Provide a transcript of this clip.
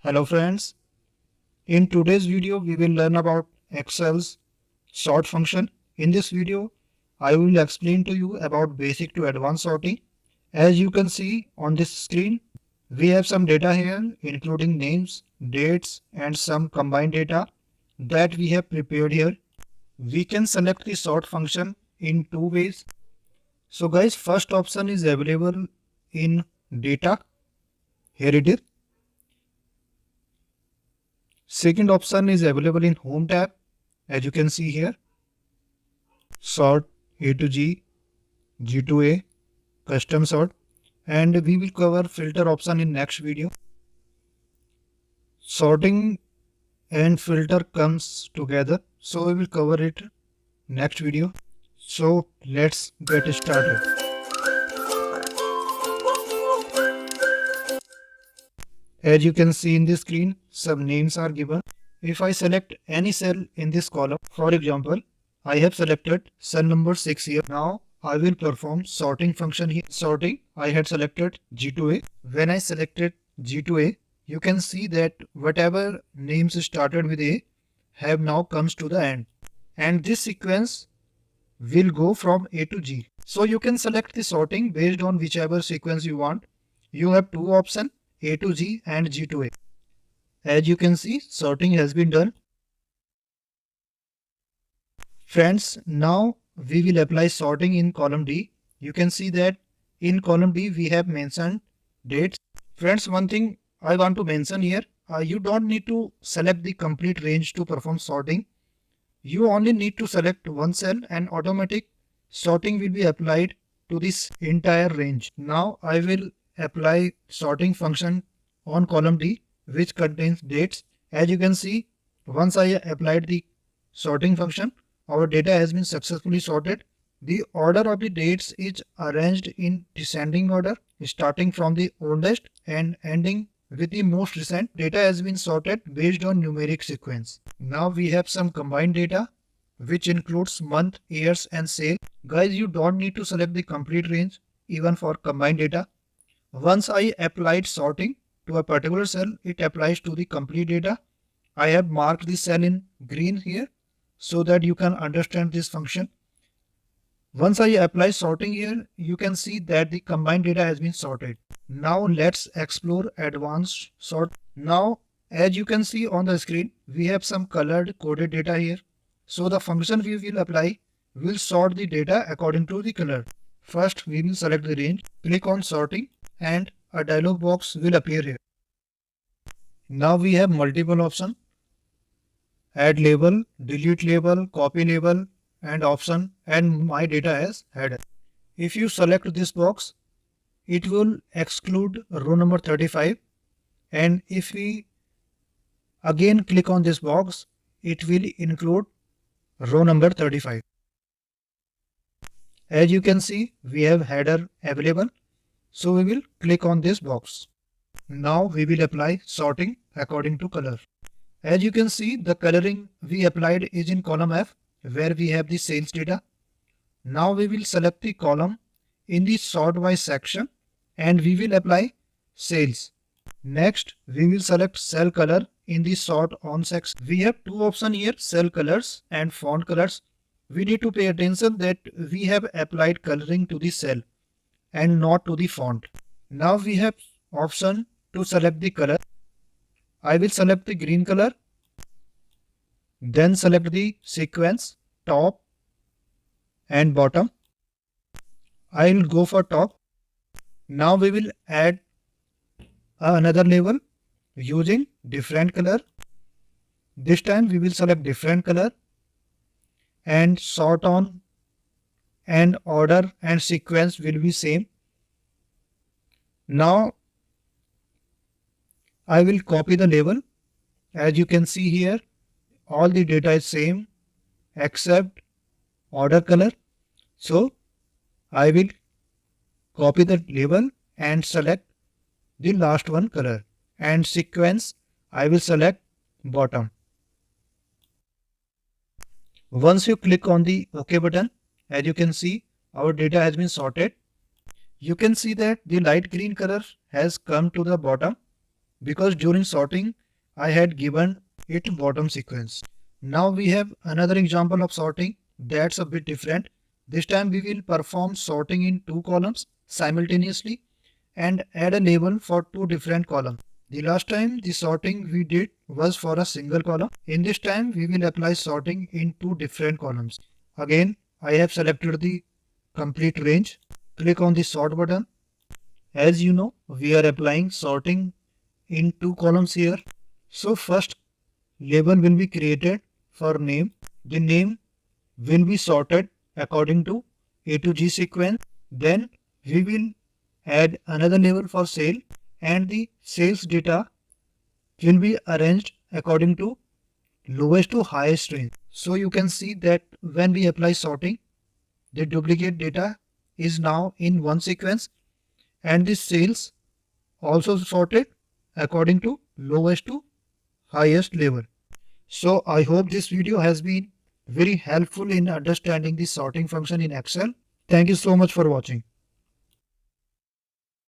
Hello friends, in today's video we will learn about Excel's sort function. In this video I will explain to you about basic to advanced sorting. As you can see on this screen, we have some data here including names, dates and some combined data that we have prepared here. We can select the sort function in two ways. So guys, first option is available in data. Here it is. Second option is available in Home tab, as you can see here. Sort A to G, G to A, custom sort, and we will cover filter option in next video. Sorting and filter comes together, so we will cover it next video. So let's get started. As you can see in the screen, some names are given. If I select any cell in this column, for example, I have selected cell number 6 here. Now I will perform sorting function here. Sorting, I had selected G to A. When I selected G to A, you can see that whatever names started with A have now comes to the end. And this sequence will go from A to G. So you can select the sorting based on whichever sequence you want. You have two options, A to G and G to A. As you can see, sorting has been done. Friends, now we will apply sorting in column D. You can see that in column D we have mentioned dates. Friends, one thing I want to mention here, you don't need to select the complete range to perform sorting. You only need to select one cell and automatic sorting will be applied to this entire range. Now I will apply sorting function on column D, which contains dates. As you can see, once I applied the sorting function, our data has been successfully sorted. The order of the dates is arranged in descending order, starting from the oldest and ending with the most recent. Data has been sorted based on numeric sequence. Now we have some combined data, which includes month, years and sale. Guys, you don't need to select the complete range even for combined data. Once I applied sorting to a particular cell, it applies to the complete data. I have marked the cell in green here so that you can understand this function. Once I apply sorting here, you can see that the combined data has been sorted. Now let's explore advanced sort. Now, as you can see on the screen, we have some colored coded data here. So the function we will apply will sort the data according to the color. First, we will select the range, click on sorting and a dialog box will appear here. Now we have multiple options. Add label, delete label, copy label and option and my data as header. If you select this box, it will exclude row number 35, and if we again click on this box, it will include row number 35. As you can see, we have header available, so we will click on this box. Now we will apply sorting according to color. As you can see, the coloring we applied is in column F, where we have the sales data. Now we will select the column in the sort by section and we will apply sales. Next, we will select cell color in the sort on section. We have two options here, cell colors and font colors. We need to pay attention that we have applied coloring to the cell and not to the font. Now we have option to select the color. I will select the green color, then select the sequence, top and bottom. I will go for top. Now we will add another label using different color. This time we will select different color and sort on and order and sequence will be same. Now I will copy the label. As you can see here, all the data is same except order color. So I will copy the label and select the last one color, and sequence I will select bottom. Once you click on the OK button, as you can see, our data has been sorted. You can see that the light green color has come to the bottom because during sorting I had given it bottom sequence. Now we have another example of sorting that's a bit different. This time we will perform sorting in two columns simultaneously and add a label for two different columns. The last time the sorting we did was for a single column. In this time we will apply sorting in two different columns. Again, I have selected the complete range. Click on the sort button. As you know, we are applying sorting in two columns here. So first label will be created for name. The name will be sorted according to A to G sequence. Then we will add another label for sale, and the sales data will be arranged according to lowest to highest range. So you can see that when we apply sorting, the duplicate data is now in one sequence, and the sales also sorted according to lowest to highest level. So I hope this video has been very helpful in understanding the sorting function in Excel. Thank you so much for watching.